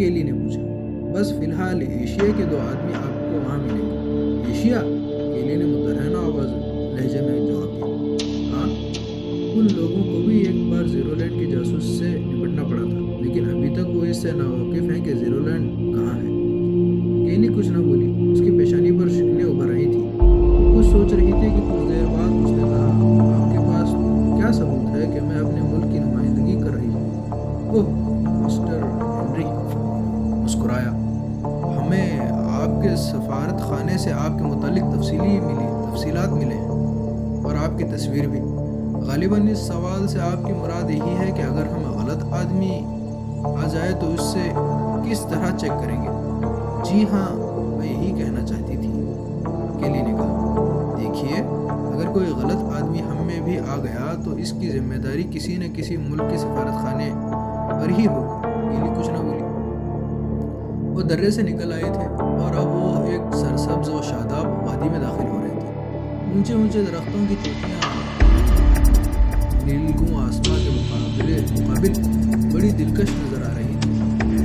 کیلی نے پوچھا۔ بس فی الحال ایشیا کے 2 آدمی آپ کو وہاں ملیں گے۔ ایشیا؟ کیلی نے مترہنہ آواز لہجے میں جواب دیا۔ ہاں، ان لوگوں کو بھی ایک بار زیرو لینڈ کے جاسوس سے نپٹنا پڑا تھا، لیکن ابھی تک وہ اس سے ناواقف ہیں کہ زیرو لینڈ کہاں ہے۔ کیلی کچھ نہ بولی، اس کی پیشانی پر شکنیں ابھر رہی تھیں۔ وہ کچھ سوچ رہی تھی کہ کچھ دیر بعد اس نے کہا، آپ کے پاس کیا ثبوت ہے کہ میں اپنے ملک کی نمائندگی کر رہی ہوں؟ اوہ، مسٹر ہنری مسکرایا۔ ہمیں آپ کے سفارت خانے سے آپ کے متعلق تفصیلات ملے ہیں، اور آپ کی تصویر بھی۔ غالباً اس سوال سے آپ کی مراد یہی ہے کہ اگر ہم غلط آدمی آ جائے تو اس سے کس طرح چیک کریں گے؟ جی ہاں، میں یہی کہنا چاہتی تھی، کیلی نے کہا۔ دیکھیے، اگر کوئی غلط آدمی ہم میں بھی آ گیا تو اس کی ذمہ داری کسی نہ کسی ملک کے سفارت خانے پر ہی ہوگی۔ کیلی کچھ نہ بولی۔ وہ درے سے نکل آئے تھے اور اب وہ ایک سرسبز و شاداب وادی میں داخل ہو رہے تھے۔ اونچے اونچے درختوں کی چوٹیاں نیلگوں آسمان کے مقابل بڑی دلکش نظر آ رہی تھی۔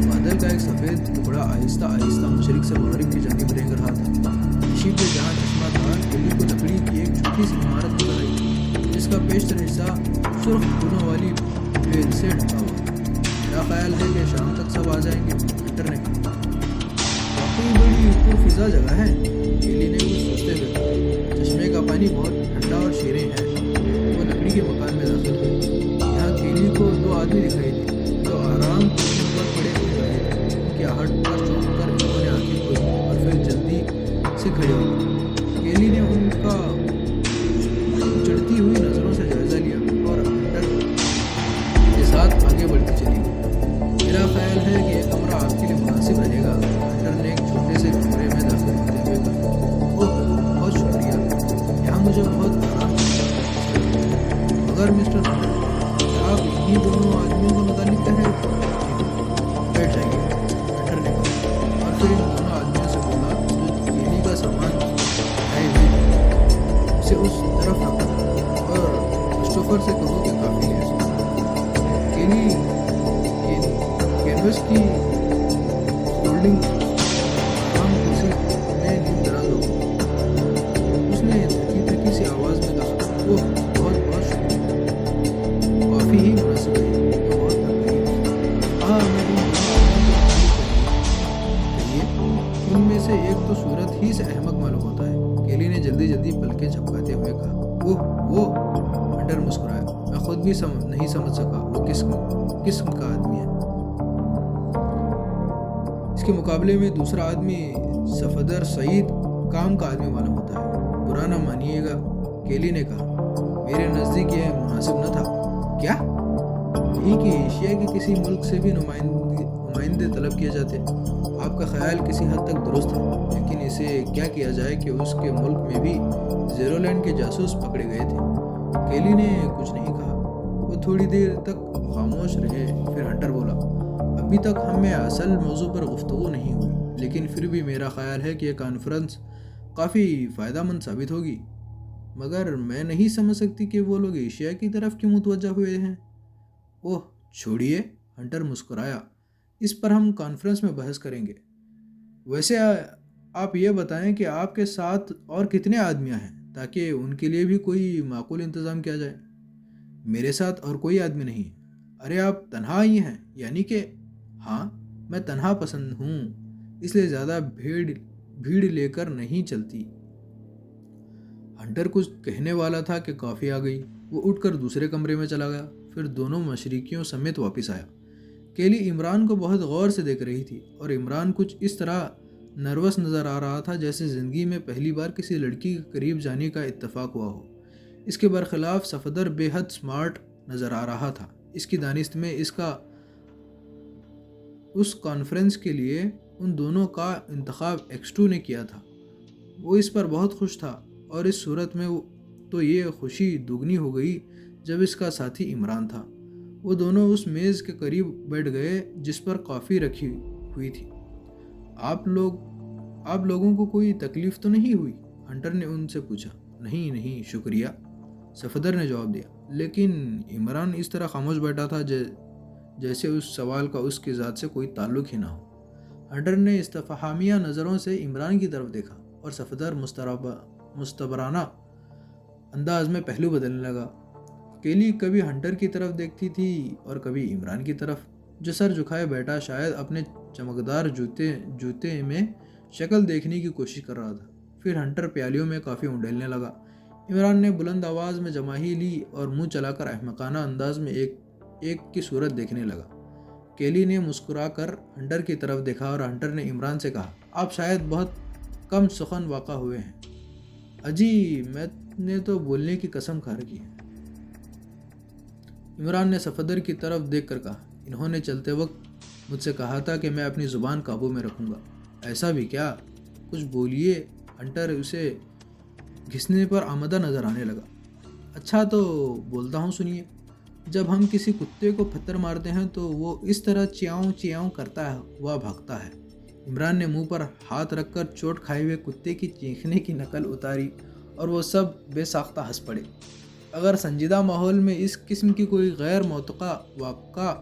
بادل کا ایک سفید ٹکڑا آہستہ آہستہ مشرق سے مغرب کی جانب رینگ رہا تھا۔ نشیب پہ جہاں چشمہ تھا، کیلی کو لکڑی کی ایک چھوٹی سی عمارت نظر آئی جس کا بیشتر حصہ سرخ پھولوں والی بید سے ڈھکا ہوا تھا۔ میرا خیال ہے کہ شام تک سب آ جائیں گے، ہنٹر نے کہا۔ واقعی بڑی پرفضا جگہ ہے، کیلی نے کچھ سوچتے ہوئے کہا۔ چشمے کا پانی بہت ٹھنڈا اور شیریں ہے۔ وہ لکڑی کے مکان میں داخل ہوئی۔ یہاں کیلی کو 2 آدمی دکھائی دیے جو آرام کرسیوں پر پڑے ہوئے رہے تھے۔ ان کی آہٹ پر چونک کر انہوں نے آنکھیں کھولی اور پھر جلدی سے کھڑے ہو گئے۔ کیلی نے ان کا چڑھتی ہوئی نظروں سے جائزہ لیا اور ہنٹر کے ساتھ آگے بڑھتی چلی گئی۔ میرا خیال ہے کہ یہ کمرہ آپ کے لیے مناسب رہے گا، ہنٹر نے ایک چھوٹے سے کمرے میں داخل ہوتے ہوئے کہا۔ اوہ، بہت شکریہ، یہاں مجھے بہت آرام ملتا ہے۔ مگر مسٹر ہنٹر، کیا آپ انہی دونوں آدمیوں کے متعلق کہہ رہے تھے؟ بیٹھ جائیے، ہنٹر نے کہا، اور پھر ان دونوں آدمیوں سے بولا جو کیلی کا سامان اٹھائے ہوئے تھے، اسے اس طرف رکھو اور کرسٹوفر سے کہو کہ کافی ہے۔ کیلی کینوس کی فولڈنگ آرام کرسی میں نیند دراز ہو گئی۔ اس نے تھکی سی آواز میں کہا، اوہ، بہت بہت شکریہ، کافی ہی مناسب ہے، میں بہت تھک گئی ہوں۔ ہاں، میں ان دونوں آدمیوں کو کہیے، ان میں سے ایک تو صورت ہی سے احمق معلوم ہوتا ہے، کیلی نے جلدی جلدی پلکیں جھپکاتے ہوئے کہا۔ اوہ، وہ، ہنٹر مسکرایا، میں خود بھی نہیں سمجھ سکا وہ کس قسم کا آدمی ہے۔ اس کے مقابلے میں دوسرا آدمی صفدر سعید کام کا آدمی معلوم ہوتا ہے۔ برا نہ مانیے گا، کیلی نے کہا، میرے نزدیک یہ مناسب نہ تھا۔ کیا؟ یہی کہ ایشیا کے کسی ملک سے بھی نمائندے طلب کیے جاتے۔ آپ کا خیال کسی حد تک درست ہے، لیکن اسے کیا کیا جائے کہ اس کے ملک میں بھی زیرو لینڈ کے جاسوس پکڑے گئے تھے۔ کیلی نے کچھ نہیں کہا۔ وہ تھوڑی دیر تک خاموش رہے، پھر ہنٹر بولا، ابھی تک ہمیں اصل موضوع پر گفتگو نہیں ہوئی، لیکن پھر بھی میرا خیال ہے کہ یہ کانفرنس کافی فائدہ مند ثابت ہوگی۔ مگر میں نہیں سمجھ سکتی کہ وہ لوگ ایشیا کی طرف کیوں متوجہ ہوئے ہیں۔ اوہ، چھوڑیے، ہنٹر مسکرایا، اس پر ہم کانفرنس میں بحث کریں گے۔ ویسے آپ یہ بتائیں کہ آپ کے ساتھ اور کتنے آدمیاں ہیں تاکہ ان کے لیے بھی کوئی معقول انتظام کیا جائے۔ میرے ساتھ اور کوئی آدمی نہیں ہے۔ ارے آپ تنہا ہی ہیں؟ یعنی کہ ہاں، میں تنہا پسند ہوں، اس لیے زیادہ بھیڑ لے کر نہیں چلتی۔ ہنٹر کچھ کہنے والا تھا کہ کافی آ گئی۔ وہ اٹھ کر دوسرے کمرے میں چلا گیا، پھر دونوں مشرقیوں سمیت واپس آیا۔ کیلی عمران کو بہت غور سے دیکھ رہی تھی اور عمران کچھ اس طرح نروس نظر آ رہا تھا جیسے زندگی میں پہلی بار کسی لڑکی کے قریب جانے کا اتفاق ہوا ہو۔ اس کے برخلاف صفدر بے حد سمارٹ نظر آ رہا تھا۔ اس کی دانست میں اس کانفرنس کے لیے ان دونوں کا انتخاب ایکسٹو نے کیا تھا۔ وہ اس پر بہت خوش تھا، اور اس صورت میں تو یہ خوشی دوگنی ہو گئی جب اس کا ساتھی عمران تھا۔ وہ دونوں اس میز کے قریب بیٹھ گئے جس پر کافی رکھی ہوئی تھی۔ آپ لوگوں کو کوئی تکلیف تو نہیں ہوئی؟ ہنٹر نے ان سے پوچھا۔ نہیں شکریہ، صفدر نے جواب دیا، لیکن عمران اس طرح خاموش بیٹھا تھا جیسے اس سوال کا اس کی ذات سے کوئی تعلق ہی نہ ہو۔ ہنٹر نے استفہامیہ نظروں سے عمران کی طرف دیکھا اور صفدر مستبرانہ انداز میں پہلو بدلنے لگا۔ کیلی کبھی ہنٹر کی طرف دیکھتی تھی اور کبھی عمران کی طرف، جو سر جھکائے بیٹھا شاید اپنے چمکدار جوتے میں شکل دیکھنے کی کوشش کر رہا تھا۔ پھر ہنٹر پیالیوں میں کافی انڈیلنے لگا۔ عمران نے بلند آواز میں جماہی لی اور منہ چلا کر احمقانہ انداز میں ایک کی صورت دیکھنے لگا۔ کیلی نے مسکرا کر ہنٹر کی طرف دیکھا اور ہنٹر نے عمران سے کہا، آپ شاید بہت کم سخن واقع ہوئے ہیں۔ اجی، میں نے تو بولنے کی قسم کھا رکھی ہے۔ عمران نے صفدر کی طرف دیکھ کر کہا، انہوں نے چلتے وقت مجھ سے کہا تھا کہ میں اپنی زبان قابو میں رکھوں گا۔ ایسا بھی کیا؟ کچھ بولیے۔ ہنٹر اسے گھسنے پر آمدہ نظر آنے لگا۔ اچھا تو بولتا ہوں، سنیے۔ جب ہم کسی کتے کو پتھر مارتے ہیں تو وہ اس طرح چیاؤں چیاؤں کرتا ہے، وہ بھاگتا ہے۔ عمران نے منہ پر ہاتھ رکھ کر چوٹ کھائے ہوئے کتے کی چیخنے کی نقل اتاری اور وہ سب بے ساختہ ہنس پڑے۔ اگر سنجیدہ ماحول میں اس قسم کی کوئی غیر متوقع واقعہ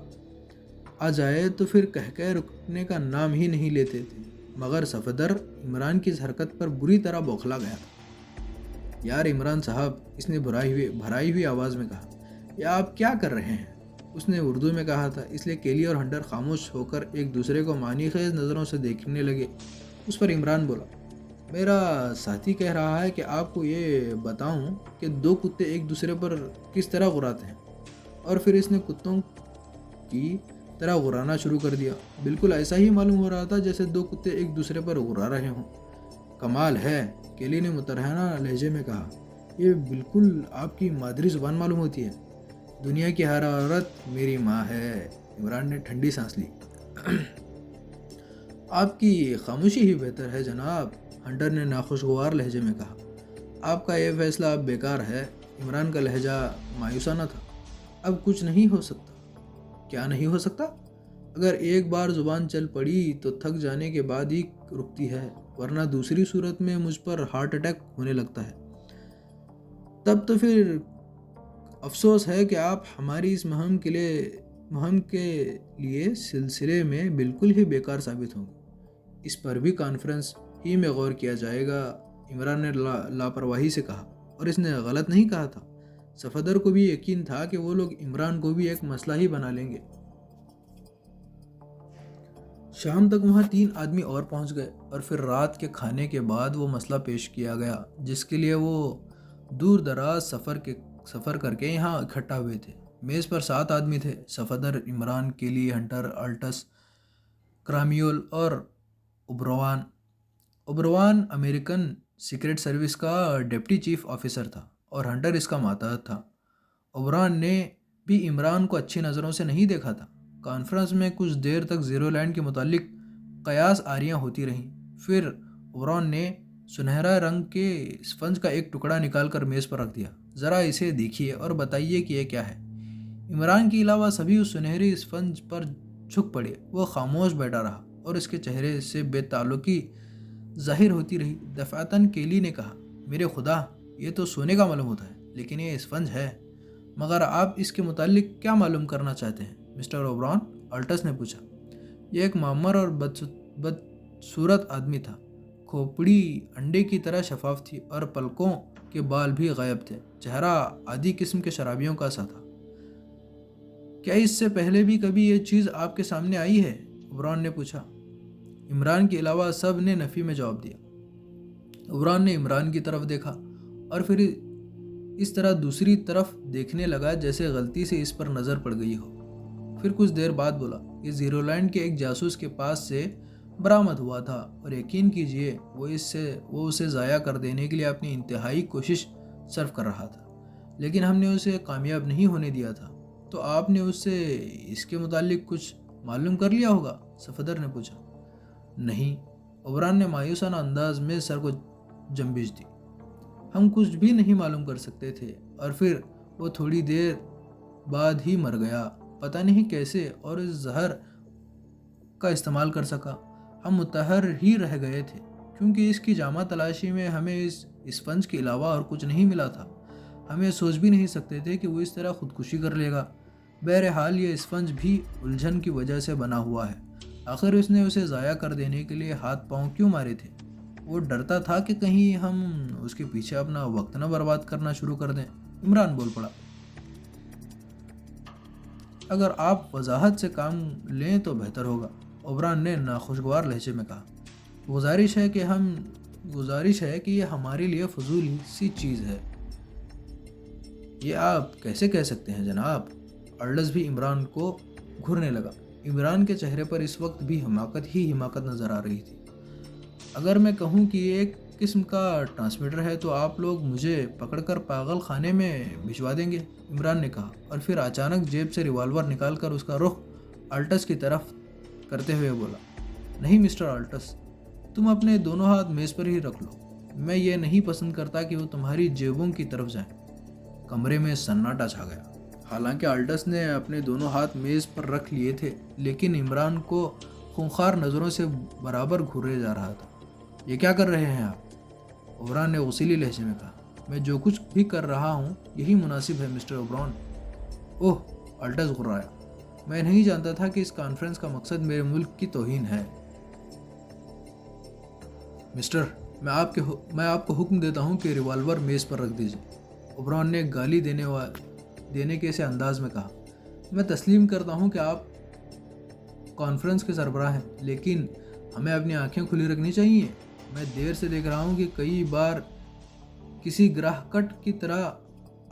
آ جائے تو پھر کہہ رکنے کا نام ہی نہیں لیتے تھے، مگر صفدر عمران کی اس حرکت پر بری طرح بوکھلا گیا تھا۔ یار عمران صاحب، اس نے بھرائی ہوئی آواز میں کہا، یہ آپ کیا کر رہے ہیں؟ اس نے اردو میں کہا تھا، اس لیے کیلی اور ہنٹر خاموش ہو کر ایک دوسرے کو معنی خیز نظروں سے دیکھنے لگے۔ اس پر عمران بولا، میرا ساتھی کہہ رہا ہے کہ آپ کو یہ بتاؤں کہ دو کتے ایک دوسرے پر کس طرح غراتے ہیں، اور پھر اس نے کتوں کی طرح غرانا شروع کر دیا۔ بالکل ایسا ہی معلوم ہو رہا تھا جیسے دو کتے ایک دوسرے پر غرا رہے ہوں۔ کمال ہے، کیلی نے مترہنہ لہجے میں کہا، یہ بالکل آپ کی مادری زبان معلوم ہوتی ہے۔ دنیا کی ہر عورت میری ماں ہے۔ عمران نے ٹھنڈی سانس لی۔ آپ کی خاموشی ہی بہتر ہے جناب، ہنٹر نے ناخوشگوار لہجے میں کہا۔ آپ کا یہ فیصلہ اب بیکار ہے۔ عمران کا لہجہ مایوسانہ تھا۔ اب کچھ نہیں ہو سکتا۔ کیا نہیں ہو سکتا؟ اگر ایک بار زبان چل پڑی تو تھک جانے کے بعد ہی رکتی ہے، ورنہ دوسری صورت میں مجھ پر ہارٹ اٹیک ہونے لگتا ہے۔ تب تو پھر افسوس ہے کہ آپ ہماری اس مہم کے لیے سلسلے میں بالکل ہی بیکار ثابت ہوں گے۔ اس پر بھی کانفرنس ہی میں غور کیا جائے گا، عمران نے لاپرواہی سے کہا، اور اس نے غلط نہیں کہا تھا۔ صفدر کو بھی یقین تھا کہ وہ لوگ عمران کو بھی ایک مسئلہ ہی بنا لیں گے۔ شام تک وہاں 3 آدمی اور پہنچ گئے اور پھر رات کے کھانے کے بعد وہ مسئلہ پیش کیا گیا جس کے لیے وہ دور دراز سفر کر کے یہاں اکٹھا ہوئے تھے۔ میز پر 7 آدمی تھے، صفدر، عمران، کیلی، ہنٹر، الٹس، کرامیول اور اوبروان امریکن سیکرٹ سروس کا ڈپٹی چیف آفیسر تھا اور ہنٹر اس کا ماتحت تھا۔ اوبروان نے بھی عمران کو اچھی نظروں سے نہیں دیکھا تھا۔ کانفرنس میں کچھ دیر تک زیرو لینڈ کے متعلق قیاس آریاں ہوتی رہیں۔ پھر اوبروان نے سنہرا رنگ کے اسفنج کا ایک ٹکڑا نکال کر میز پر رکھ دیا۔ ذرا اسے دیکھیے اور بتائیے کہ یہ کیا ہے۔ عمران کے علاوہ سبھی اس سنہری اسفنج پر جھک پڑے۔ وہ خاموش بیٹھا رہا اور اس کے چہرے سے بے تعلقی ظاہر ہوتی رہی۔ دفعتاً کیلی نے کہا، میرے خدا، یہ تو سونے کا معلوم ہوتا ہے، لیکن یہ اسفنج ہے۔ مگر آپ اس کے متعلق کیا معلوم کرنا چاہتے ہیں مسٹر اوبروان؟ الٹس نے پوچھا۔ یہ ایک معمر اور بدصورت آدمی تھا۔ کھوپڑی انڈے کی طرح شفاف تھی اور پلکوں کے بال بھی غائب تھے۔ چہرہ عادی قسم کے شرابیوں کا سا تھا۔ کیا اس سے پہلے بھی کبھی یہ چیز آپ کے سامنے آئی ہے؟ اوبروان نے پوچھا۔ عمران کے علاوہ سب نے نفی میں جواب دیا۔ اوبروان نے عمران کی طرف دیکھا اور پھر اس طرح دوسری طرف دیکھنے لگا جیسے غلطی سے اس پر نظر پڑ گئی ہو۔ پھر کچھ دیر بعد بولا، یہ زیرو لینڈ کے ایک جاسوس کے پاس سے برآمد ہوا تھا اور یقین کیجیے وہ اسے ضائع کر دینے کے لیے اپنی انتہائی کوشش صرف کر رہا تھا، لیکن ہم نے اسے کامیاب نہیں ہونے دیا تھا۔ تو آپ نے اس سے اس کے متعلق کچھ معلوم کر لیا ہوگا؟ صفدر نے پوچھا۔ نہیں، اوبروان نے مایوسانہ انداز میں سر کو جنبش دی۔ ہم کچھ بھی نہیں معلوم کر سکتے تھے اور پھر وہ تھوڑی دیر بعد ہی مر گیا، پتہ نہیں کیسے، اور اس زہر کا استعمال کر سکا۔ ہم متحر ہی رہ گئے تھے کیونکہ اس کی جامع تلاشی میں ہمیں اس اسفنج کے علاوہ اور کچھ نہیں ملا تھا۔ ہم یہ سوچ بھی نہیں سکتے تھے کہ وہ اس طرح خودکشی کر لے گا۔ بہرحال یہ اسفنج بھی الجھن کی وجہ سے بنا ہوا ہے۔ آخر اس نے اسے ضائع کر دینے کے لیے ہاتھ پاؤں کیوں مارے تھے؟ وہ ڈرتا تھا کہ کہیں ہم اس کے پیچھے اپنا وقت نہ برباد کرنا شروع کر دیں۔ عمران بول پڑا، اگر آپ وضاحت سے کام لیں تو بہتر ہوگا۔ عمران نے ناخوشگوار لہجے میں کہا، گزارش ہے کہ یہ ہمارے لیے فضول سی چیز ہے۔ یہ آپ کیسے کہہ سکتے ہیں جناب؟ ارڈس بھی عمران کو گھرنے لگا۔ عمران کے چہرے پر اس وقت بھی حماقت ہی حماقت نظر آ رہی تھی۔ اگر میں کہوں کہ یہ ایک قسم کا ٹرانسمیٹر ہے تو آپ لوگ مجھے پکڑ کر پاگل خانے میں بھجوا دیں گے، عمران نے کہا، اور پھر اچانک جیب سے ریوالور نکال کر اس کا رخ آلٹس کی طرف کرتے ہوئے بولا، نہیں مسٹر آلٹس، تم اپنے دونوں ہاتھ میز پر ہی رکھ لو۔ میں یہ نہیں پسند کرتا کہ وہ تمہاری جیبوں کی طرف جائیں۔ کمرے میں سناٹا چھا گیا۔ حالانکہ آلٹس نے اپنے دونوں ہاتھ میز پر رکھ لیے تھے، لیکن عمران کو خونخوار نظروں سے برابر گھورے جا رہا تھا۔ یہ کیا کر رہے ہیں آپ؟ عمران نے غصیلی لہجے میں کہا، میں جو کچھ بھی کر رہا ہوں یہی مناسب ہے مسٹر اوبران۔ اوہ، آلٹس غرایا، میں نہیں جانتا تھا کہ اس کانفرنس کا مقصد میرے ملک کی توہین ہے۔ مسٹر، میں آپ کو حکم دیتا ہوں کہ ریوالور میز پر رکھ دیجیے، اوبران نے گالی دینے کے سے انداز میں کہا۔ میں تسلیم کرتا ہوں کہ آپ کانفرنس کے سربراہ ہیں، لیکن ہمیں اپنی آنکھیں کھلی رکھنی چاہیے۔ میں دیر سے دیکھ رہا ہوں کہ کئی بار کسی گراہ کٹ کی طرح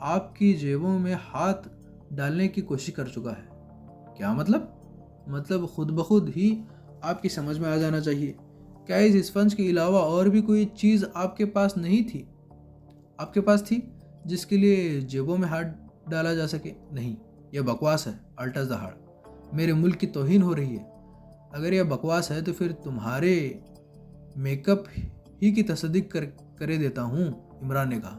آپ کی جیبوں میں ہاتھ ڈالنے کی کوشش کر چکا ہے۔ کیا مطلب خود بخود ہی آپ کی سمجھ میں آ جانا چاہیے۔ کیا اس اسفنج کے علاوہ اور بھی کوئی چیز آپ کے پاس نہیں تھی؟ آپ کے پاس تھی جس کے لیے جیبوں میں ہاتھ ڈالا جا سکے؟ نہیں، یہ بکواس ہے، آلٹس دہاڑ، میرے ملک کی توہین ہو رہی ہے۔ اگر یہ بکواس ہے تو پھر تمہارے میک اپ ہی کی تصدیق کرے دیتا ہوں، عمران نے کہا۔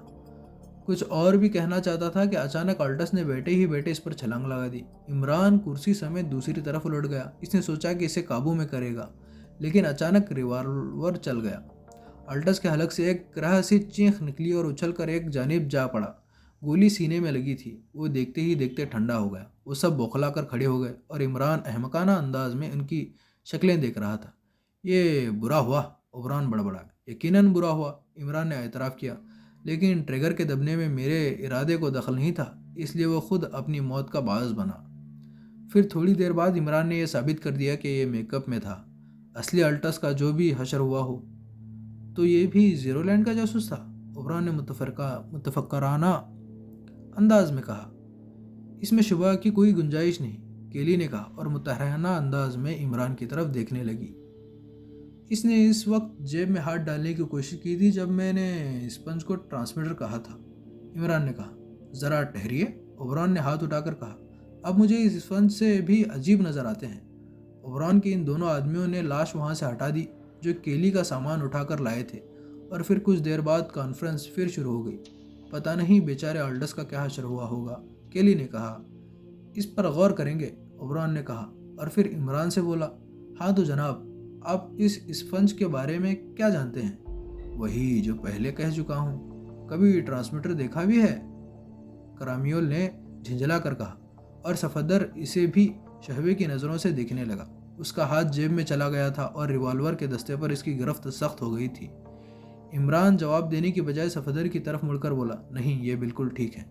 کچھ اور بھی کہنا چاہتا تھا کہ اچانک آلٹس نے بیٹھے ہی بیٹھے اس پر چھلانگ لگا دی۔ عمران کرسی سمیت دوسری طرف الٹ گیا۔ اس نے سوچا کہ اسے قابو میں کرے گا، لیکن اچانک ریوالور چل گیا۔ آلٹس کے حلق سے ایک کرہ سی چینخ نکلی اور اچھل کر ایک جانب جا پڑا۔ گولی سینے میں لگی تھی۔ وہ دیکھتے ہی دیکھتے ٹھنڈا ہو گیا۔ وہ سب بوکھلا کر کھڑے ہو گئے اور عمران احمقانہ انداز میں ان کی شکلیں دیکھ رہا تھا۔ یہ برا ہوا، عمران بڑبڑایا۔ یقیناً برا ہوا، عمران نے اعتراف کیا، لیکن ٹریگر کے دبنے میں میرے ارادے کو دخل نہیں تھا، اس لیے وہ خود اپنی موت کا باعث بنا۔ پھر تھوڑی دیر بعد عمران نے یہ ثابت کر دیا کہ یہ میک اپ میں تھا۔ اصلی آلٹس کا جو بھی حشر ہوا ہو تو یہ بھی زیرو لینڈ کا جاسوس تھا، عمران نے متفکرانہ انداز میں کہا۔ اس میں شبہ کی کوئی گنجائش نہیں، کیلی نے کہا اور متحرانہ انداز میں عمران کی طرف دیکھنے لگی۔ اس نے اس وقت جیب میں ہاتھ ڈالنے کی کوشش کی تھی جب میں نے اسپنج کو ٹرانسمیٹر کہا تھا، عمران نے کہا۔ ذرا ٹھہریے، عمران نے ہاتھ اٹھا کر کہا، اب مجھے اس اسپنج سے بھی عجیب نظر آتے ہیں۔ عمران کے ان دونوں آدمیوں نے لاش وہاں سے ہٹا دی جو کیلی کا سامان اٹھا کر لائے تھے، اور پھر کچھ دیر بعد کانفرنس پھر شروع ہو گئی۔ پتہ نہیں بیچارے آلٹس کا کیا حشر ہوا ہوگا، کیلی نے کہا۔ اس پر غور کریں گے، عمران نے کہا، اور پھر عمران سے بولا، ہاں تو جناب، آپ اس اسفنج کے بارے میں کیا جانتے ہیں؟ وہی جو پہلے کہہ چکا ہوں۔ کبھی ٹرانسمیٹر دیکھا بھی ہے؟ کرامایول نے جھنجھلا کر کہا، اور صفدر اسے بھی شہوے کی نظروں سے دیکھنے لگا۔ اس کا ہاتھ جیب میں چلا گیا تھا اور ریوالور کے دستے پر اس کی گرفت سخت ہو گئی تھی۔ عمران جواب دینے کی بجائے صفدر کی طرف مڑ کر بولا، نہیں، یہ بالکل ٹھیک ہے،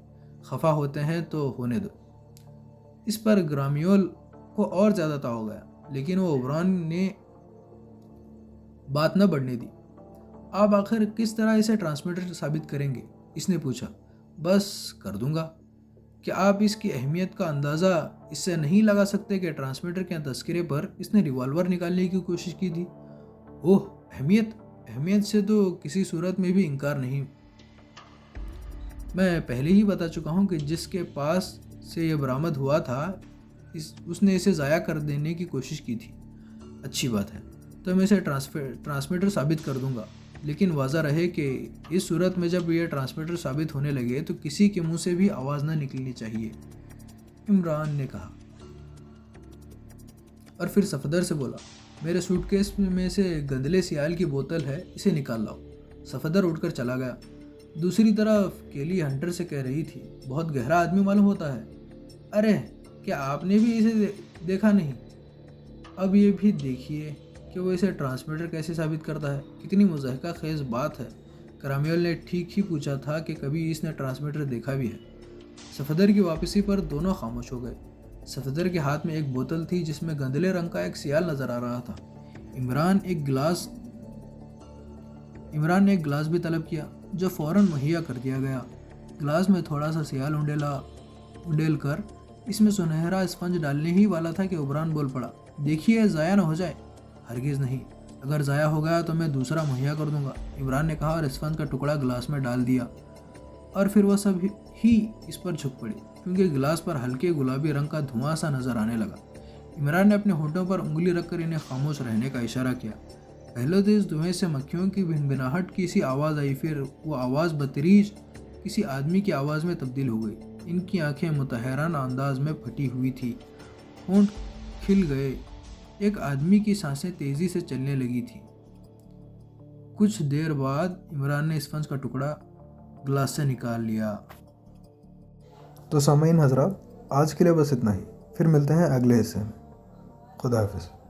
خفا ہوتے ہیں تو ہونے دو۔ اس پر کرامایول کو اور زیادہ تاؤ ہو گیا، لیکن وہ عمران نے بات نہ بڑھنے دی۔ آپ آخر کس طرح اسے ٹرانسمیٹر ثابت کریں گے؟ اس نے پوچھا۔ بس کر دوں گا۔ کیا آپ اس کی اہمیت کا اندازہ اس سے نہیں لگا سکتے کہ ٹرانسمیٹر کے تذکرے پر اس نے ریوالور نکالنے کی کوشش کی تھی؟ اوہ، اہمیت سے تو کسی صورت میں بھی انکار نہیں۔ میں پہلے ہی بتا چکا ہوں کہ جس کے پاس سے یہ برآمد ہوا تھا اس نے اسے ضائع کر دینے کی کوشش کی تھی۔ اچھی بات ہے، تو میں اسے ٹرانسمیٹر ثابت کر دوں گا، لیکن واضح رہے کہ اس صورت میں جب یہ ٹرانسمیٹر ثابت ہونے لگے تو کسی کے منہ سے بھی آواز نہ نکلنی چاہیے، عمران نے کہا، اور پھر صفدر سے بولا، میرے سوٹ کیس میں سے گندلے سیال کی بوتل ہے، اسے نکال لاؤ۔ صفدر اٹھ کر چلا گیا۔ دوسری طرف کیلی ہنٹر سے کہہ رہی تھی، بہت گہرا آدمی معلوم ہوتا ہے۔ ارے، کیا آپ نے بھی اسے دیکھا نہیں؟ اب یہ بھی دیکھیے کہ وہ اسے ٹرانسمیٹر کیسے ثابت کرتا ہے۔ کتنی مضحکہ خیز بات ہے۔ کرامایل نے ٹھیک ہی پوچھا تھا کہ کبھی اس نے ٹرانسمیٹر دیکھا بھی ہے۔ صفدر کی واپسی پر دونوں خاموش ہو گئے۔ صفدر کے ہاتھ میں ایک بوتل تھی جس میں گندلے رنگ کا ایک سیال نظر آ رہا تھا۔ عمران نے ایک گلاس بھی طلب کیا جو فوراً مہیا کر دیا گیا۔ گلاس میں تھوڑا سا سیال انڈیل کر اس میں سنہرا اسفنج ڈالنے ہی والا تھا کہ عمران بول پڑا، دیکھیے ضائع نہ ہو جائے۔ ہرگز نہیں، اگر ضائع ہو گیا تو میں دوسرا مہیا کر دوں گا، عمران نے کہا اور اسفنج کا ٹکڑا گلاس میں ڈال دیا، اور پھر وہ سب ہی اس پر جھک پڑی کیونکہ گلاس پر ہلکے گلابی رنگ کا دھواں سا نظر آنے لگا۔ عمران نے اپنے ہونٹوں پر انگلی رکھ کر انہیں خاموش رہنے کا اشارہ کیا۔ پہلے تو اس دھوئیں سے مکھیوں کی بھنبھناہٹ کی سی آواز آئی، پھر وہ آواز بتدریج کسی آدمی کی آواز میں تبدیل ہو گئی۔ ان کی آنکھیں متحرانہ انداز میں پھٹی ہوئی تھی، ہونٹ کھل گئے، ایک آدمی کی سانسیں تیزی سے چلنے لگی تھیں۔ کچھ دیر بعد عمران نے اسفنج کا ٹکڑا گلاس سے نکال لیا۔ تو سامعین حضرات، آج کے لیے بس اتنا ہی، پھر ملتے ہیں اگلے حصے میں۔ خدا حافظ۔